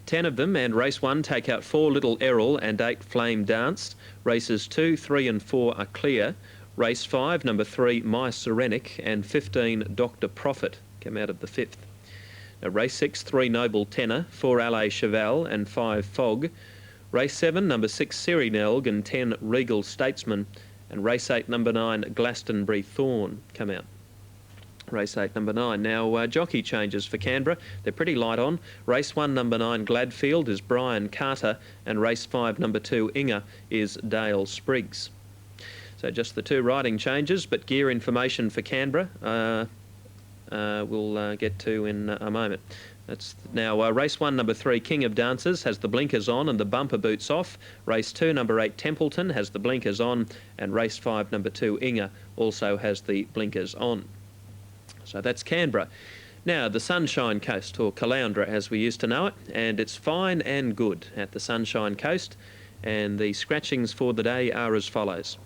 10 of them, and race 1 take out 4 Little Errol and 8 Flame Dance. Races 2, 3 and 4 are clear. Race 5, number 3 My Serenic, and 15 Dr. Prophet come out of the 5th. Now, race 6, 3 Noble Tenor, 4 Alley Cheval and 5 Fog. Race 7, number 6 Sirinelg and 10 Regal Statesman. And race 8, number 9 Glastonbury Thorn come out. Race 8, number 9. Now, jockey changes for Canberra. They're pretty light on. Race 1, number 9, Gladfield, is Brian Carter. And race 5, number 2, Inga, is Dale Spriggs. So just the 2 riding changes, but gear information for Canberra we'll get to in a moment. That's now race 1, number 3, King of Dancers, has the blinkers on and the bumper boots off. Race 2, number 8, Templeton, has the blinkers on. And race 5, number 2, Inga, also has the blinkers on. So that's Canberra. Now, the Sunshine Coast, or Caloundra as we used to know it, and it's fine and good at the Sunshine Coast, and the scratchings for the day are as follows.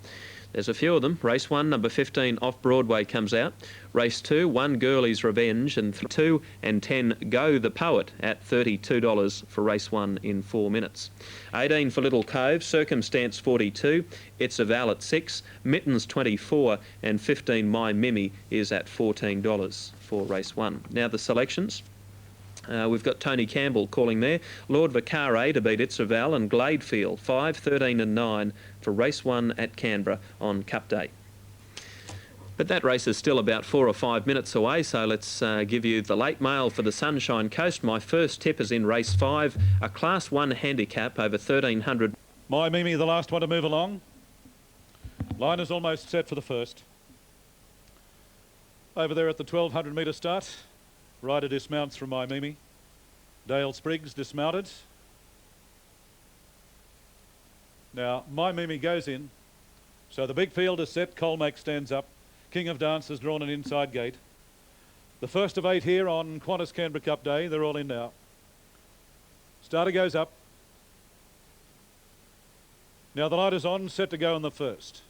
There's a few of them. Race 1, number 15, Off Broadway comes out. Race 2, 1 Girlie's Revenge, and 2 and 10 Go the Poet at $32 for race 1 in 4 minutes. 18 for Little Cove, Circumstance 42, It's a Val at 6, Mittens 24, and 15 My Mimi is at $14 for race 1. Now the selections. We've got Tony Campbell calling there. Lord Vicare to beat It's a Val, and Gladefield 5, 13 and 9 for race 1 at Canberra on Cup Day. But that race is still about 4 or 5 minutes away, so let's give you the late mail for the Sunshine Coast. My first tip is in race 5, a Class 1 handicap over 1,300. My Mimi, the last one to move along. Line is almost set for the first. Over there at the 1,200 metre start. Rider dismounts from My Mimi. Dale Spriggs dismounted. Now, My Mimi goes in. So the big field is set. Colmac stands up. King of Dance has drawn an inside gate. The first of 8 here on Qantas Canberra Cup Day. They're all in now. Starter goes up. Now the light is on, set to go in the first.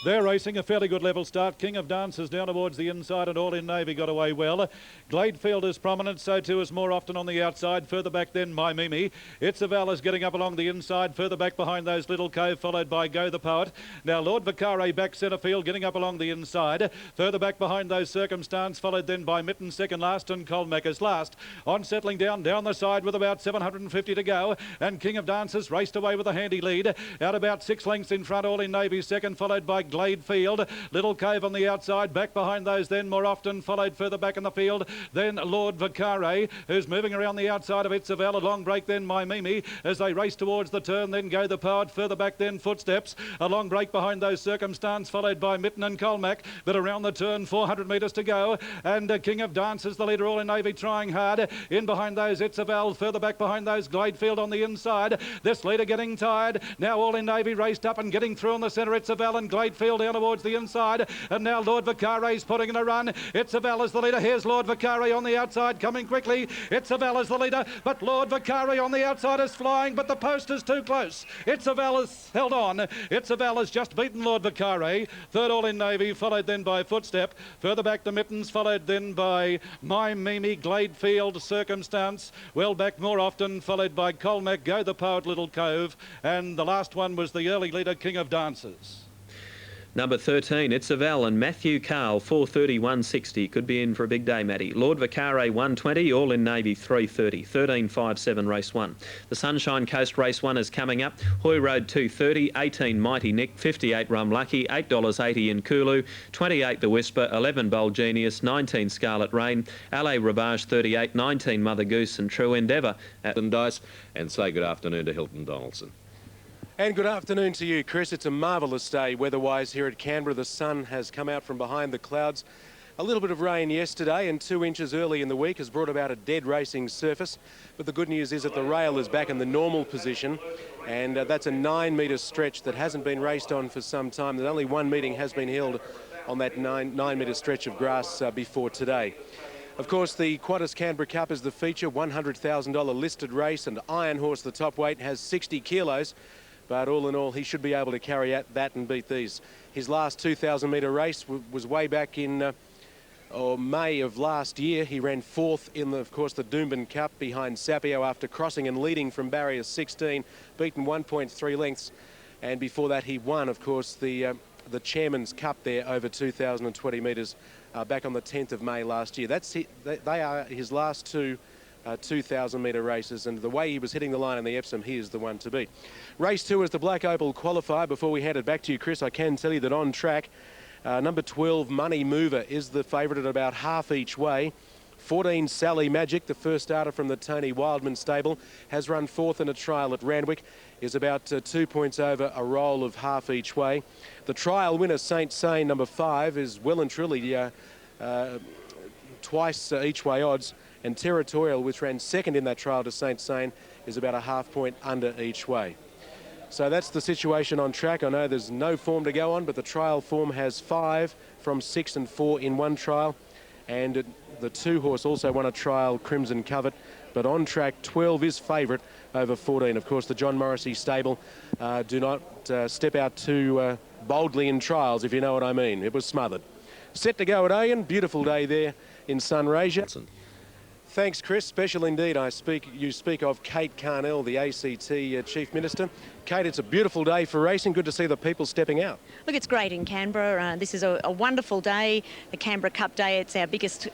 They're racing a fairly good level start. King of Dancers down towards the inside, and All in Navy got away well. Gladefield is prominent, so too is more often on the outside. Further back then, My Mimi. It's a Val is getting up along the inside. Further back behind those Little Cove, followed by Go the Poet. Now Lord Vicare back centre field, getting up along the inside. Further back behind those Circumstance, followed then by Mitten second last, and Colmac is last. On settling down the side with about 750 to go. And King of Dancers raced away with a handy lead. Out about 6 lengths in front, All in Navy second, followed by Gladefield. Little Cove on the outside, back behind those then more often, followed further back in the field. Then Lord Vicare, who's moving around the outside of It's a Val. A long break then My Mimi as they race towards the turn. Then Go the Poet. Further back then Footsteps. A long break behind those Circumstance, followed by Mitten and Colmac. But around the turn, 400 metres to go. And King of Dancers, the leader, All in Navy, trying hard. In behind those It's a Val. Further back behind those Gladefield on the inside. This leader getting tired. Now All in Navy raced up and getting through on the centre. It's a Val and Gladefield down towards the inside. And now Lord Vicare's putting in a run. It's a Val as the leader. Here's Lord Vicare on the outside coming quickly. It's a Val as the leader, but Lord Vicare on the outside is flying, but the post is too close. It's a Val is held on. It's a Val has just beaten Lord Vicare. Third All in Navy, followed then by Footstep. Further back the Mittens, followed then by My Mimi, Gladefield, Circumstance. Well back more often, followed by Colmac, Go the Poet, Little Cove. And the last one was the early leader, King of Dancers. Number 13, It's a Val, and Matthew Carl, 430, 160. Could be in for a big day, Matty. Lord Vicare, 120, All in Navy, 330. 13, 5, 7, race 1. The Sunshine Coast race 1 is coming up. Hoy Road, 230, 18, Mighty Nick, 58, Rum Lucky, $8.80 in Kulu, 28, The Whisper, 11, Bold Genius, 19, Scarlet Rain, LA Ravage, 38, 19, Mother Goose, and True Endeavour at Dice. And say good afternoon to Hilton Donaldson. And good afternoon to you, Chris. It's a marvellous day weather-wise here at Canberra. The sun has come out from behind the clouds. A little bit of rain yesterday and 2 inches early in the week has brought about a dead racing surface. But the good news is that the rail is back in the normal position. And that's a 9-metre stretch that hasn't been raced on for some time. There's only one meeting has been held on that 9-metre stretch of grass before today. Of course, the Qantas Canberra Cup is the feature, $100,000 listed race, and Iron Horse, the top weight, has 60 kilos. But all in all, he should be able to carry out that and beat these. His last 2,000 metre race was way back in May of last year. He ran fourth in, of course, the Doomben Cup behind Sapio after crossing and leading from barrier 16, beaten 1.3 lengths. And before that, he won, of course, the Chairman's Cup there over 2,020 metres back on the 10th of May last year. They are his last two 2,000 metre races, and the way he was hitting the line in the Epsom, he is the one to beat. Race 2 is the Black Opal qualifier. Before we hand it back to you, Chris, I can tell you that on track, number 12, Money Mover, is the favourite at about half each way. 14, Sally Magic, the first starter from the Tony Wildman stable, has run fourth in a trial at Randwick, is about 2 points over a roll of half each way. The trial winner, Saint Sane, number 5, is well and truly twice each way odds, and Territorial, which ran second in that trial to Saint Sane, is about a half point under each way. So that's the situation on track. I know there's no form to go on, but the trial form has 5 from 6 and 4 in one trial. And the 2-horse also won a trial, Crimson Covet. But on track, 12 is favourite over 14. Of course, the John Morrissey stable do not step out too boldly in trials, if you know what I mean. It was smothered. Set to go at Oyen. Beautiful day there in Sunraysia. Thanks, Chris. Special indeed. You speak of Kate Carnell, the ACT Chief Minister. Kate, it's a beautiful day for racing. Good to see the people stepping out. Look, it's great in Canberra. This is a wonderful day, the Canberra Cup Day. It's our biggest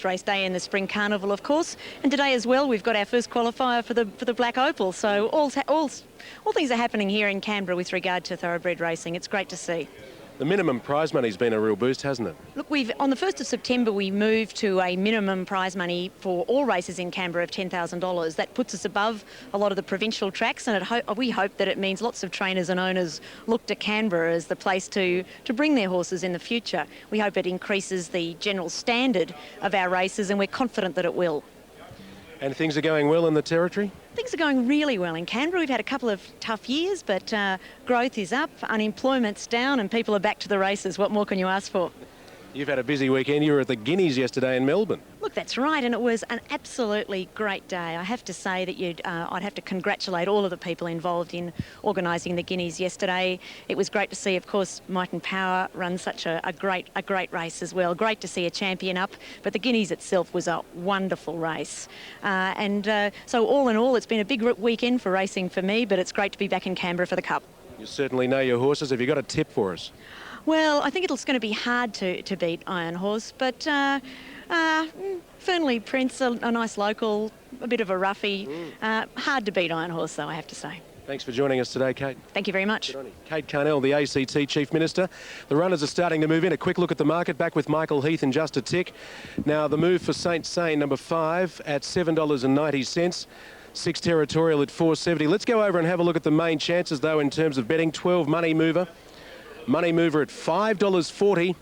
race day in the Spring Carnival, of course. And today as well, we've got our first qualifier for the Black Opal. So all things are happening here in Canberra with regard to thoroughbred racing. It's great to see. The minimum prize money's been a real boost, hasn't it? Look, on the 1st of September, we moved to a minimum prize money for all races in Canberra of $10,000. That puts us above a lot of the provincial tracks, and we hope that it means lots of trainers and owners look to Canberra as the place to bring their horses in the future. We hope it increases the general standard of our races, and we're confident that it will. And things are going well in the Territory? Things are going really well in Canberra. We've had a couple of tough years, but growth is up, unemployment's down, and people are back to the races. What more can you ask for? You've had a busy weekend. You were at the Guineas yesterday in Melbourne. Look, that's right, and it was an absolutely great day. I have to say that I'd have to congratulate all of the people involved in organising the Guineas yesterday. It was great to see, of course, Might and Power run such a great race as well. Great to see a champion up, but the Guineas itself was a wonderful race. So all in all, it's been a big weekend for racing for me, but it's great to be back in Canberra for the Cup. You certainly know your horses. Have you got a tip for us? Well, I think it's going to be hard to beat Iron Horse, but Fernley Prince, a nice local, a bit of a roughie. Hard to beat Iron Horse, though, I have to say. Thanks for joining us today, Kate. Thank you very much. Kate Carnell, the ACT Chief Minister. The runners are starting to move in. A quick look at the market. Back with Michael Heath in just a tick. Now, the move for Saint Sane, number 5, at $7.90. 6 Territorial at $4.70. Let's go over and have a look at the main chances, though, in terms of betting. 12 Money Mover. Money Mover at $5.40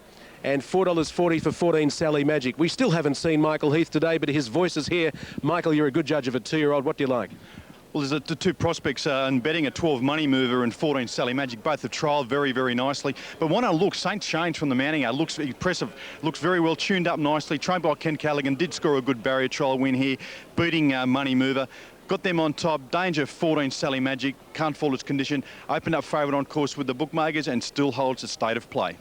and $4.40 for 14 Sally Magic. We still haven't seen Michael Heath today, but his voice is here. Michael, you're a good judge of a 2-year-old. What do you like? Well, there's the two prospects in betting, a 12 Money Mover and 14 Sally Magic. Both have trialled very, very nicely. But one look, St. Change from the Manning looks impressive, looks very well tuned up nicely. Trained by Ken Callaghan, did score a good barrier trial win here, beating Money Mover. Got them on top. Danger 14 Sally Magic. Can't fault its condition. Opened up favourite on course with the bookmakers and still holds its state of play.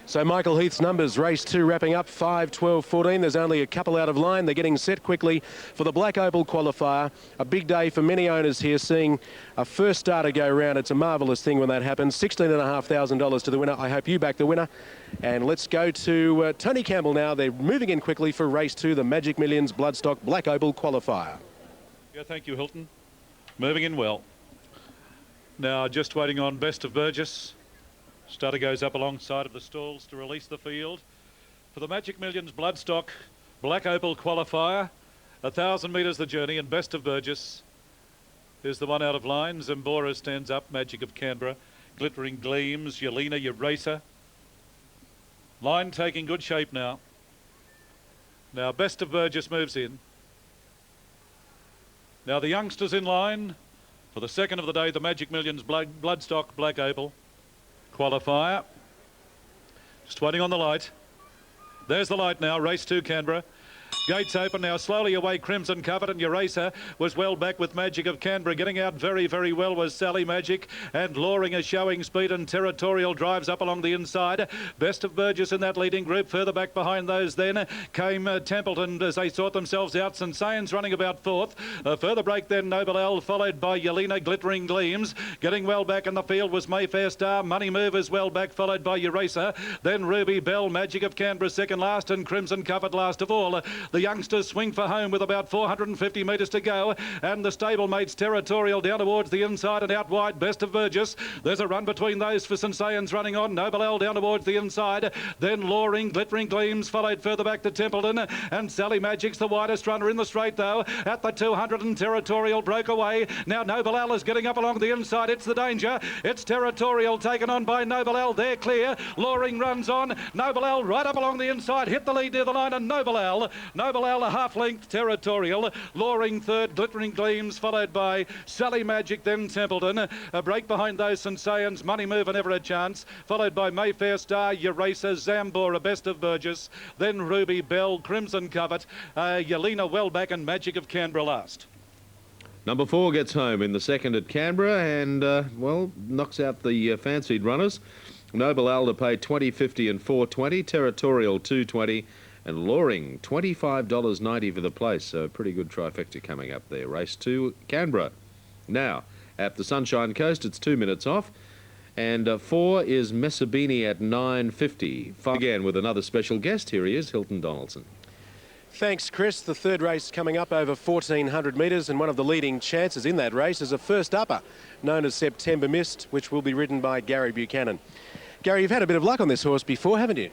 So Michael Heath's numbers, race 2 wrapping up, 5, 12, 14. There's only a couple out of line. They're getting set quickly for the Black Opal qualifier. A big day for many owners here, seeing a first starter go round. It's a marvellous thing when that happens. $16,500 to the winner. I hope you back the winner. And let's go to Tony Campbell now. They're moving in quickly for race 2, the Magic Millions Bloodstock Black Opal qualifier. Yeah, thank you, Hilton. Moving in well. Now just waiting on Best of Burgess. Starter goes up alongside of the stalls to release the field. For the Magic Millions Bloodstock Black Opal qualifier, 1,000 metres the journey, and Best of Burgess is the one out of line. Zambora stands up, Magic of Canberra. Glittering Gleams, Yelena, your racer. Line taking good shape now. Now Best of Burgess moves in. Now the youngsters in line for the second of the day, the Magic Millions Bloodstock Black Opal qualifier. Just waiting on the light. There's the light now, race 2 Canberra. Gates open now, slowly away Crimson Covet, and Eraser was well back with Magic of Canberra. Getting out very, very well was Sally Magic, and Loring is showing speed, and Territorial drives up along the inside. Best of Burgess in that leading group. Further back behind those then came Templeton as they sort themselves out. St. Saen's running about fourth. Further break then Noble L, followed by Yelena Glittering Gleams. Getting well back in the field was Mayfair Star. Money Movers well back, followed by Eraser. Then Ruby Bell, Magic of Canberra second last, and Crimson Covet last of all. The youngsters swing for home with about 450 metres to go, and the stablemates Territorial down towards the inside and out wide. Best of Burgess. There's a run between those for St. Saen's running on. Noble L down towards the inside. Then Loring, Glittering Gleams, followed further back to Templeton, and Sally Magic's the widest runner in the straight though. At the 200, and Territorial broke away. Now Noble L is getting up along the inside. It's the danger. It's Territorial taken on by Noble L. They're clear. Loring runs on. Noble L right up along the inside. Hit the lead near the line, and Noble L a half-length Territorial. Loring third, Glittering Gleams, followed by Sally Magic, then Templeton. A break behind those St. Saen's, Money Mover, Never a Chance, followed by Mayfair Star, Eraser, Zambora, Best of Burgess, then Ruby Bell, Crimson Covet, Yelena Wellback, and Magic of Canberra last. Number 4 gets home in the second at Canberra and, well, knocks out the fancied runners. Noble Al to pay $20.50 and $4.20, Territorial $2.20, and Loring $25.90 for the place. So a pretty good trifecta coming up there. Race 2, Canberra. Now, at the Sunshine Coast, it's 2 minutes off. And 4 is Messabini at 9.50. Again with another special guest. Here he is, Hilton Donaldson. Thanks, Chris. The third race coming up over 1,400 metres, and one of the leading chances in that race is a first upper known as September Mist, which will be ridden by Gary Buchanan. Gary, you've had a bit of luck on this horse before, haven't you?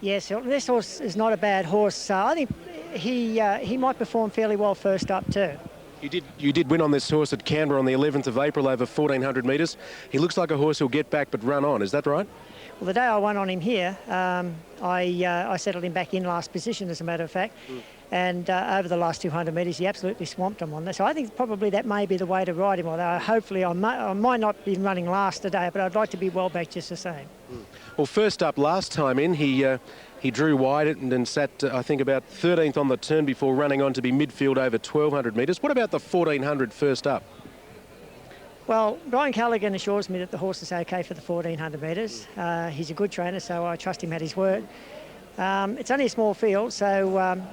Yes, this horse is not a bad horse. I think he might perform fairly well first up too. You did win on this horse at Canberra on the 11th of April over 1,400 metres. He looks like a horse who'll get back but run on. Is that right? Well, the day I won on him here, I settled him back in last position, as a matter of fact. And over the last 200 metres, he absolutely swamped him on this. So I think probably that may be the way to ride him, although hopefully I might not be running last today, but I'd like to be well back just the same. Well, first up last time in, he drew wide and then sat, I think, about 13th on the turn before running on to be midfield over 1,200 metres. What about the 1,400 first up? Well, Brian Callaghan assures me that the horse is okay for the 1,400 metres. He's a good trainer, so I trust him at his word. It's only a small field, so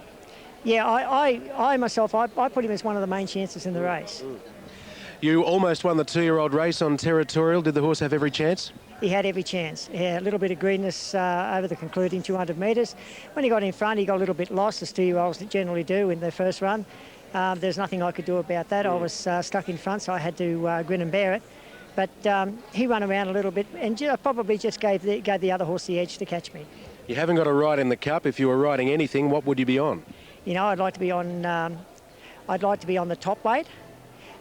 yeah, I myself, I put him as one of the main chances in the race. You almost won the 2-year-old race on Territorial. Did the horse have every chance? He had every chance. Yeah, a little bit of greenness over the concluding 200 metres. When he got in front, he got a little bit lost, as 2-year-olds generally do in their first run. There's nothing I could do about that. I was stuck in front, so I had to grin and bear it. But he ran around a little bit and probably just gave the other horse the edge to catch me. You haven't got a ride in the Cup. If you were riding anything, what would you be on? You know, I'd like to be on the top weight.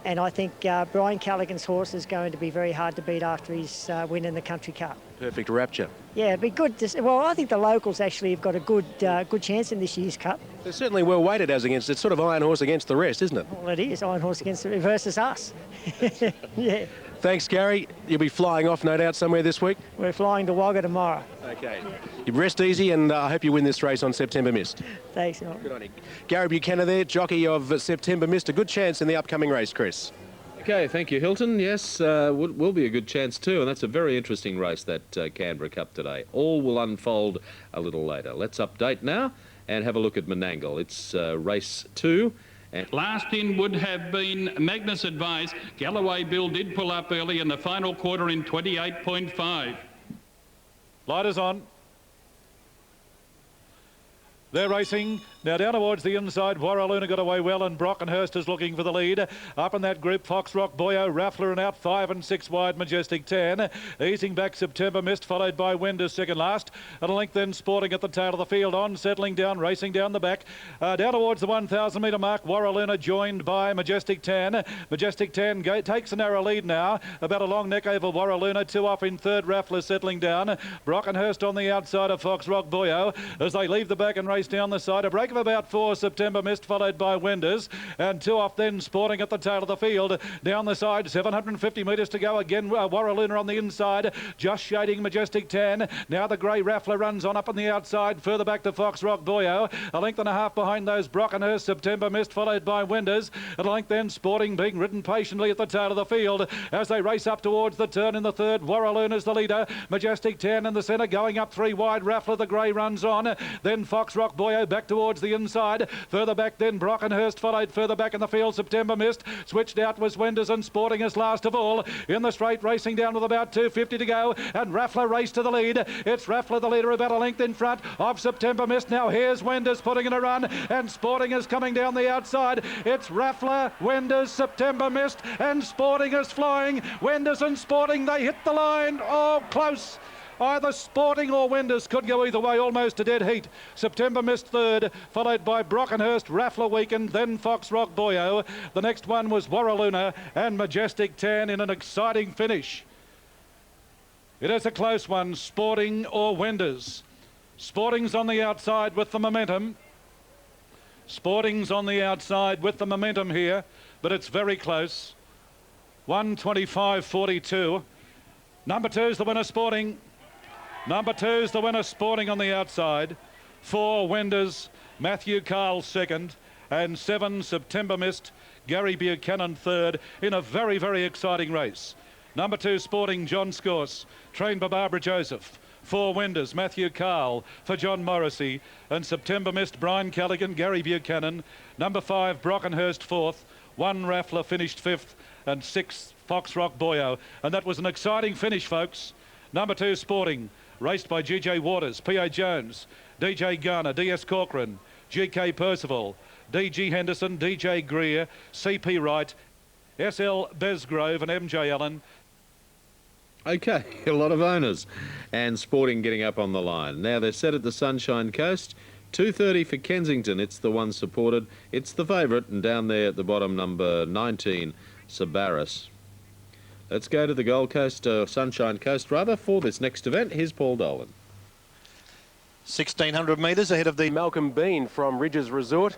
And I think Brian Callaghan's horse is going to be very hard to beat after his win in the Country Cup. Perfect rapture. Yeah, it'd be good. Well, I think the locals actually have got a good chance in this year's Cup. They're certainly well weighted as against. It's sort of Iron Horse against the rest, isn't it? Well, it is Iron Horse against versus us. Yeah. Thanks, Gary. You'll be flying off, no doubt, somewhere this week? We're flying to Wagga tomorrow. Okay. You rest easy, and I hope you win this race on September Mist. Thanks, Noel. Good on you. Gary Buchanan there, jockey of September Mist. A good chance in the upcoming race, Chris. Okay, thank you, Hilton. Yes, will be a good chance too, and that's a very interesting race, that Canberra Cup today. All will unfold a little later. Let's update now and have a look at Menangle. It's race 2. Last in would have been Magnus Advice. Galloway Bill did pull up early in the final quarter in 28.5. Lighters on. They're racing. Now down towards the inside, Warraluna got away well, and Brockenhurst is looking for the lead. Up in that group, Fox Rock, Boyo, Raffler, and out 5 and 6 wide, Majestic 10. Easing back, September Mist, followed by Wenders second last. At a length then, Sporting at the tail of the field on, settling down, racing down the back. Down towards the 1,000 metre mark, Warraluna joined by Majestic 10. Majestic 10 takes a narrow lead now, about a long neck over Warraluna. 2 off in third, Raffler settling down. Brockenhurst on the outside of Fox Rock, Boyo, as they leave the back and race down the side. A break back of about 4, September Mist, followed by Wenders, and 2 off then Sporting at the tail of the field. Down the side, 750 metres to go again. Warraluna on the inside, just shading Majestic 10. Now the grey Raffler runs on up on the outside, further back to Fox Rock Boyo. A length and a half behind those Brockenhurst, September Mist, followed by Wenders. At a length then Sporting being ridden patiently at the tail of the field as they race up towards the turn in the third. Warraluna the leader, Majestic 10 in the centre, going up 3 wide. Raffler the grey runs on, then Fox Rock Boyo back towards the inside, further back then Brockenhurst, followed further back in the field September Mist, switched out was Wenders and Sporting as last of all in the straight, racing down with about 250 to go, and Raffler race to the lead. It's Raffler the leader, about a length in front of September Mist. Now here's Wenders putting in a run, and Sporting is coming down the outside. It's Raffler, Wenders, September Mist, and Sporting is flying. Wenders and Sporting, they hit the line. Oh, close. Either Sporting or Wenders could go either way, almost a dead heat. September Mist third, followed by Brockenhurst, Raffler weakened, then Fox Rock Boyo. The next one was Warraluna and Majestic 10 in an exciting finish. It is a close one, Sporting or Wenders. Sporting's on the outside with the momentum. Sporting's on the outside with the momentum here, but it's very close. 1:25.42. Number 2's the winner, Sporting. Number 2's the winner, Sporting on the outside. 4, Wenders, Matthew Carl second, and 7, September Mist, Gary Buchanan third in a very, very exciting race. Number 2, Sporting, John Scorse, trained by Barbara Joseph. 4, Wenders, Matthew Carl for John Morrissey, and September Mist, Brian Callaghan, Gary Buchanan. Number 5, Brockenhurst fourth, 1, Raffler finished fifth, and 6, Fox Rock Boyo. And that was an exciting finish, folks. Number 2, Sporting, raced by G.J. Waters, P.A. Jones, D.J. Garner, D.S. Corcoran, G.K. Percival, D.G. Henderson, D.J. Greer, C.P. Wright, S.L. Besgrove and M.J. Allen. Okay, a lot of owners, and Sporting getting up on the line. Now they're set at the Sunshine Coast. 2:30 for Kensington. It's the one supported. It's the favourite, and down there at the bottom, number 19, Sabaris. Let's go to the Gold Coast, Sunshine Coast rather, for this next event. Here's Paul Dolan. 1,600 metres ahead of the... Malcolm Bean from Ridges Resort.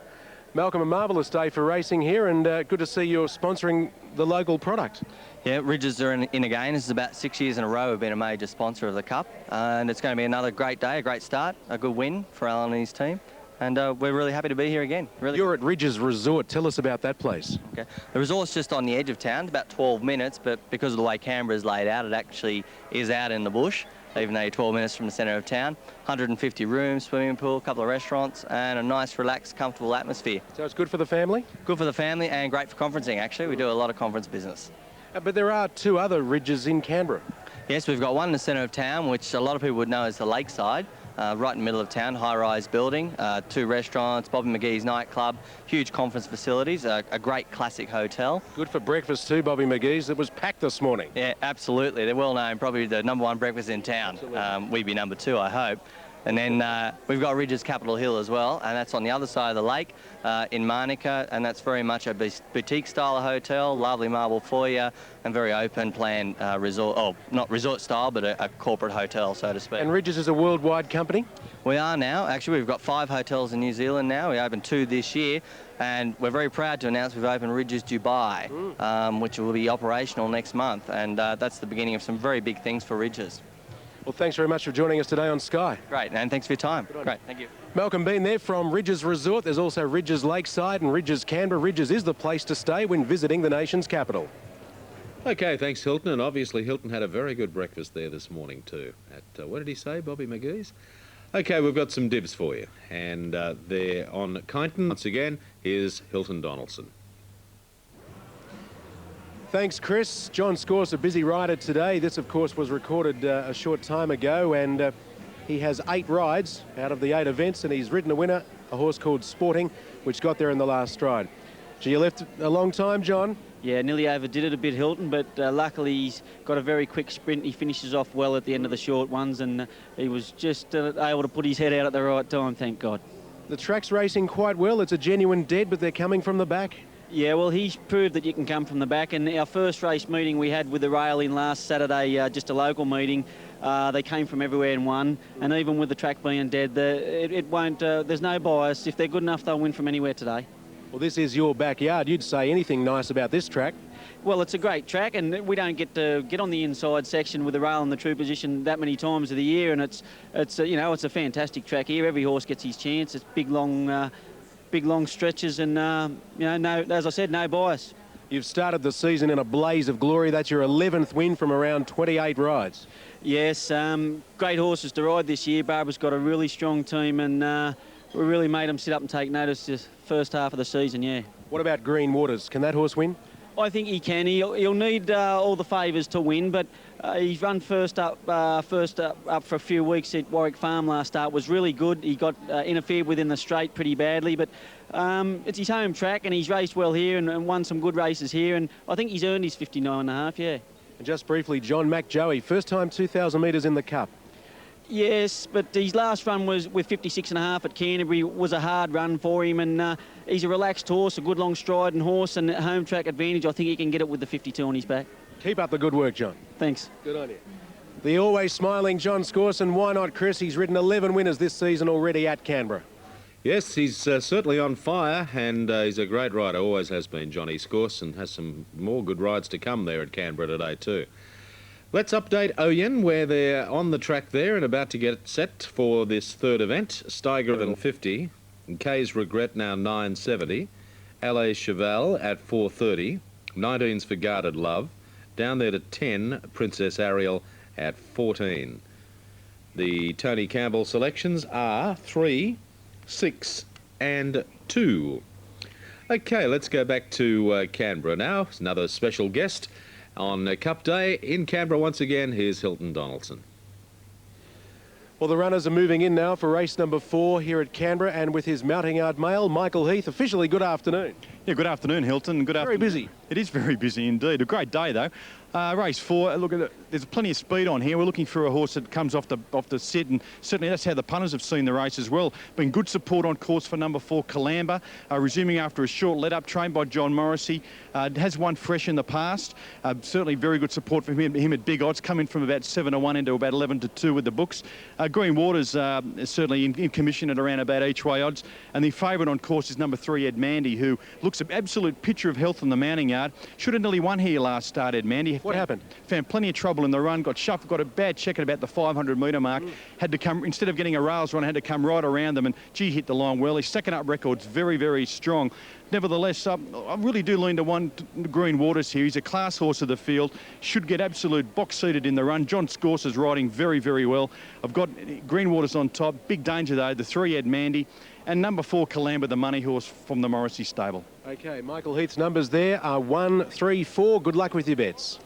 Malcolm, a marvellous day for racing here, and good to see you're sponsoring the local product. Yeah, Ridges are in again. This is about 6 years in a row we've been a major sponsor of the Cup, and it's going to be another great day, a great start, a good win for Alan and his team. And we're really happy to be here again. Really. You're at Ridges Resort. Tell us about that place. Okay. The resort's just on the edge of town, about 12 minutes, but because of the way Canberra's laid out, it actually is out in the bush, even though you're 12 minutes from the centre of town. 150 rooms, swimming pool, a couple of restaurants, and a nice, relaxed, comfortable atmosphere. So it's good for the family? Good for the family and great for conferencing, actually. We do a lot of conference business. But there are 2 other Ridges in Canberra. Yes, we've got one in the centre of town, which a lot of people would know as the Lakeside. Right in the middle of town, high-rise building, 2 restaurants, Bobby McGee's nightclub, huge conference facilities, a great classic hotel. Good for breakfast too, Bobby McGee's. It was packed this morning. Yeah, absolutely. They're well known, probably the #1 breakfast in town. We'd be number 2, I hope. And then we've got Ridges Capitol Hill as well, and that's on the other side of the lake in Manuka, and that's very much a boutique-style hotel, lovely marble foyer, and very open-plan resort, oh, not resort-style, but a corporate hotel, so to speak. And Ridges is a worldwide company? We are now. Actually, we've got 5 hotels in New Zealand now. We opened 2 this year, and we're very proud to announce we've opened Ridges Dubai, which will be operational next month, and that's the beginning of some very big things for Ridges. Well, thanks very much for joining us today on Sky. Great, and thanks for your time. Great, thank you. Malcolm Bean there from Ridges Resort. There's also Ridges Lakeside and Ridges Canberra. Ridges is the place to stay when visiting the nation's capital. Okay, thanks, Hilton. And obviously, Hilton had a very good breakfast there this morning too. At, what did he say, Bobby McGee's? Okay, we've got some dibs for you. And they're on Kyneton. Once again, here's Hilton Donaldson. Thanks, Chris. John Scorse, a busy rider today. This, of course, was recorded a short time ago, and he has 8 rides out of the 8 events, and he's ridden a winner, a horse called Sporting, which got there in the last stride. Gee, you left a long time, John? Yeah, nearly overdid it a bit, Hilton, but luckily he's got a very quick sprint. He finishes off well at the end of the short ones, and he was just able to put his head out at the right time, thank God. The track's racing quite well. It's a genuine dead, but they're coming from the back. Yeah, well, he's proved that you can come from the back. And our first race meeting we had with the rail in last Saturday, just a local meeting, they came from everywhere and won. And even with the track being dead, it won't. There's no bias. If they're good enough, they'll win from anywhere today. Well, this is your backyard. You'd say anything nice about this track. Well, it's a great track, and we don't get to get on the inside section with the rail and the true position that many times of the year. And it's you know, it's a fantastic track here. Every horse gets his chance. It's big long stretches, and you know, as I said, no bias. You've started the season in a blaze of glory. That's your 11th win from around 28 rides. Yes, great horses to ride this year. Barbara's got a really strong team, and we really made them sit up and take notice the first half of the season, yeah. What about Green Waters? Can that horse win? I think he can. He'll need all the favours to win, but he's run first up for a few weeks at Warwick Farm last start. Was really good. He got interfered with in the straight pretty badly, but it's his home track, and he's raced well here and won some good races here, and I think he's earned his 59.5, yeah. And just briefly, John McJoey, first time 2,000 metres in the Cup. Yes, but his last run was with 56.5 at Canterbury. Was a hard run for him, and he's a relaxed horse, a good long striding horse, and home track advantage. I think he can get it with the 52 on his back. Keep up the good work, John. Thanks. Good on you. The always smiling John Scorson. Why not, Chris? He's ridden 11 winners this season already at Canberra. Yes, he's certainly on fire, and he's a great rider. Always has been, Johnny Scorson. Has some more good rides to come there at Canberra today too. Let's update Oyen, where they're on the track there and about to get set for this third event. Steiger at 50, and Kay's Regret now 9.70. LA Cheval at 4.30. 19's for Guarded Love. Down there to 10, Princess Ariel at 14. The Tony Campbell selections are 3, 6 and 2. Okay, let's go back to Canberra now. It's another special guest on Cup Day in Canberra once again. Here's Hilton Donaldson. Well, the runners are moving in now for race number 4 here at Canberra, and with his mounting yard mail, Michael Heath. Officially, good afternoon. Yeah, good afternoon, Hilton. Good afternoon. Very busy. It is very busy indeed. A great day, though. Race 4, look at it. There's plenty of speed on here. We're looking for a horse that comes off the set, and certainly that's how the punters have seen the race as well. Been good support on course for number 4, Calamba, resuming after a short let-up, trained by John Morrissey. Has won fresh in the past. Certainly very good support for him at big odds, coming from about 7-1 into about 11-2 with the books. Green Waters is certainly in commission at around about each way odds, and the favourite on course is number 3, Ed Mandy, who looks an absolute picture of health in the mounting yard. Should have nearly won here last start, Ed Mandy. What happened? Found plenty of trouble in the run, got shuffled, got a bad check at about the 500 metre mark. Had to come, instead of getting a rails run, had to come right around them, and gee, hit the line well. His second up record's very, very strong. Nevertheless, I really do lean to one Green Waters here. He's a class horse of the field. Should get absolute box-seated in the run. John Scorse is riding very, very well. I've got Green Waters on top. Big danger, though, the 3, Ed Mandy. And number 4, Calamba, the money horse from the Morrissey stable. OK, Michael Heath's numbers there are 1, 3, 4. Good luck with your bets.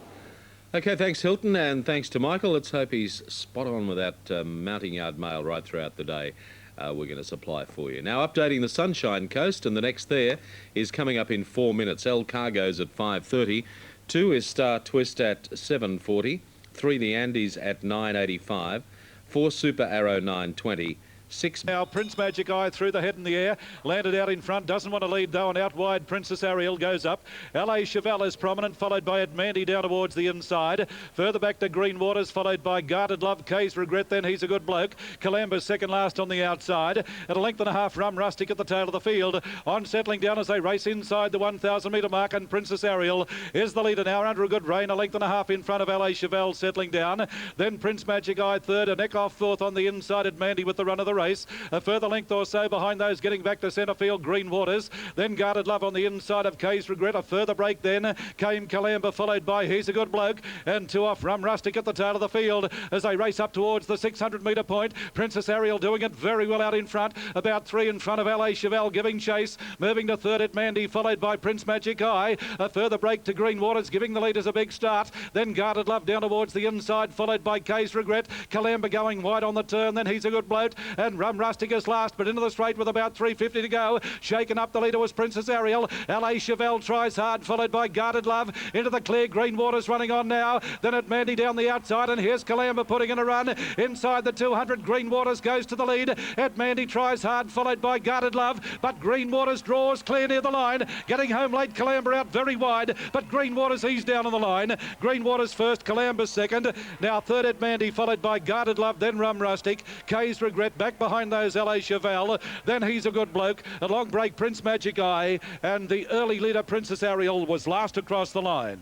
Okay, thanks, Hilton, and thanks to Michael. Let's hope he's spot on with that mounting yard mail right throughout the day. We're going to supply for you. Now, updating the Sunshine Coast, and the next there is coming up in 4 minutes. El Cargo's at 5.30. 2 is Star Twist at 7.40. 3, the Andes at 9.85. 4, Super Arrow 9.20. 6. Now Prince Magic Eye through the head in the air, landed out in front, doesn't want to lead though, and out wide Princess Ariel goes up. LA Cheval is prominent, followed by Ed Mandy down towards the inside. Further back to Green Waters, followed by Guarded Love, Kay's Regret, then he's a good bloke. Calamba's second last on the outside. At a length and a half, Rum Rustic at the tail of the field. On settling down as they race inside the 1,000 metre mark, and Princess Ariel is the leader now under a good rain. A length and a half in front of LA Cheval settling down. Then Prince Magic Eye third, a neck off fourth on the inside. Ed Mandy with the run of the race. A further length or so behind those getting back to centre field, Green Waters. Then Guarded Love on the inside of Kay's Regret. A further break then came Calamba, followed by He's a Good Bloke. And 2 off Rum Rustic at the tail of the field as they race up towards the 600 metre point. Princess Ariel doing it very well out in front. About 3 in front of LA Cheval giving chase. Moving to third at Mandy, followed by Prince Magic Eye. A further break to Green Waters, giving the leaders a big start. Then Guarded Love down towards the inside, followed by Kay's Regret. Calamba going wide on the turn. Then He's a Good Bloke. and Rum Rustic is last, but into the straight with about 3.50 to go. Shaken up the leader was Princess Ariel. L.A. Chevelle tries hard, followed by Guarded Love. Into the clear, Green Waters running on now. Then at Mandy down the outside, and here's Calamba putting in a run. Inside the 200, Green Waters goes to the lead. At Mandy tries hard, followed by Guarded Love, but Green Waters draws clear near the line. Getting home late, Calamba out very wide, but Green Waters eased down on the line. Green Waters first, Calamba second. Now third at Mandy, followed by Guarded Love, then Rum Rustic. Kay's Regret back behind those L.A. Chevelle. Then He's a Good Bloke. A long break, Prince Magic Eye, and the early leader, Princess Ariel, was last across the line.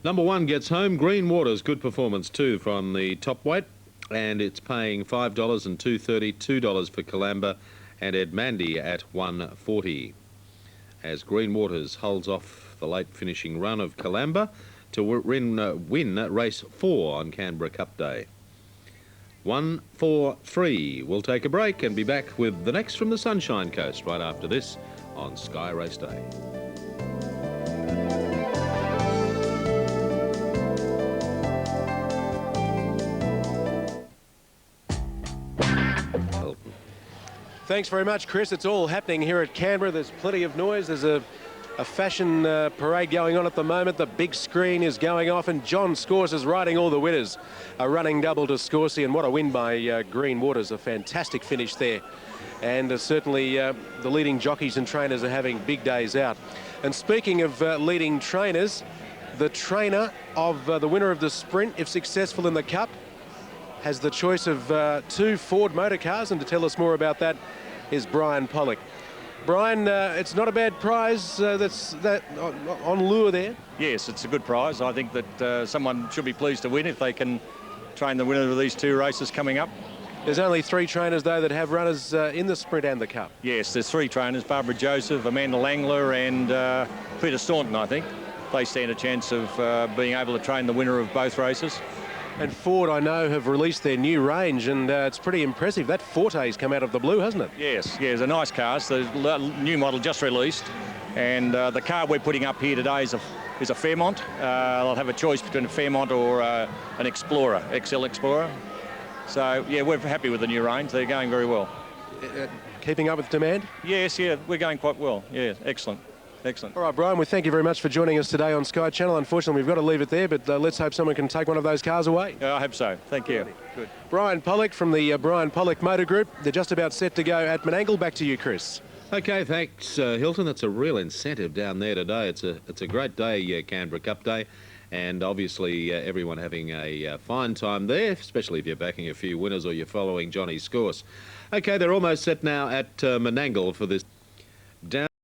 Number 1 gets home. Green Waters, good performance too from the top weight, and it's paying $5 and $2.30, $2 for Calamba and Ed Mandy at $1.40. As Green Waters holds off the late finishing run of Calamba to win race 4 on Canberra Cup Day. 1, 4, 3. We'll take a break and be back with the next from the Sunshine Coast right after this on Sky Race Day. Thanks very much, Chris. It's all happening here at Canberra. There's plenty of noise. There's a fashion parade going on at the moment. The big screen is going off, and John Scorse is riding all the winners. A running double to Scorsey, and what a win by Green Waters. A fantastic finish there. And certainly the leading jockeys and trainers are having big days out. And speaking of leading trainers, the trainer of the winner of the sprint, if successful in the Cup, has the choice of 2 Ford motor cars, and to tell us more about that is Brian Pollock. Brian, it's not a bad prize that's on lure there. Yes, it's a good prize. I think that someone should be pleased to win if they can train the winner of these 2 races coming up. There's only 3 trainers, though, that have runners in the sprint and the Cup. Yes, there's 3 trainers, Barbara Joseph, Amanda Langler and Peter Staunton, I think. They stand a chance of being able to train the winner of both races. And Ford, I know, have released their new range, and it's pretty impressive. That Forte's come out of the blue, hasn't it? Yes, yeah, it's a nice car. It's the new model just released. And the car we're putting up here today is a Fairmont. I'll have a choice between a Fairmont or an Explorer, XL Explorer. So, yeah, we're happy with the new range. They're going very well. Keeping up with demand? Yes, yeah, we're going quite well. Yeah, excellent. Excellent. All right, Brian, we thank you very much for joining us today on Sky Channel. Unfortunately, we've got to leave it there, but let's hope someone can take one of those cars away. Yeah, I hope so. Thank you. Good. Brian Pollock from the Brian Pollock Motor Group. They're just about set to go at Menangle. Back to you, Chris. Okay, thanks, Hilton. That's a real incentive down there today. It's a great day, Canberra Cup Day, and obviously everyone having a fine time there, especially if you're backing a few winners or you're following Johnny Scorse. Okay, they're almost set now at Menangle for this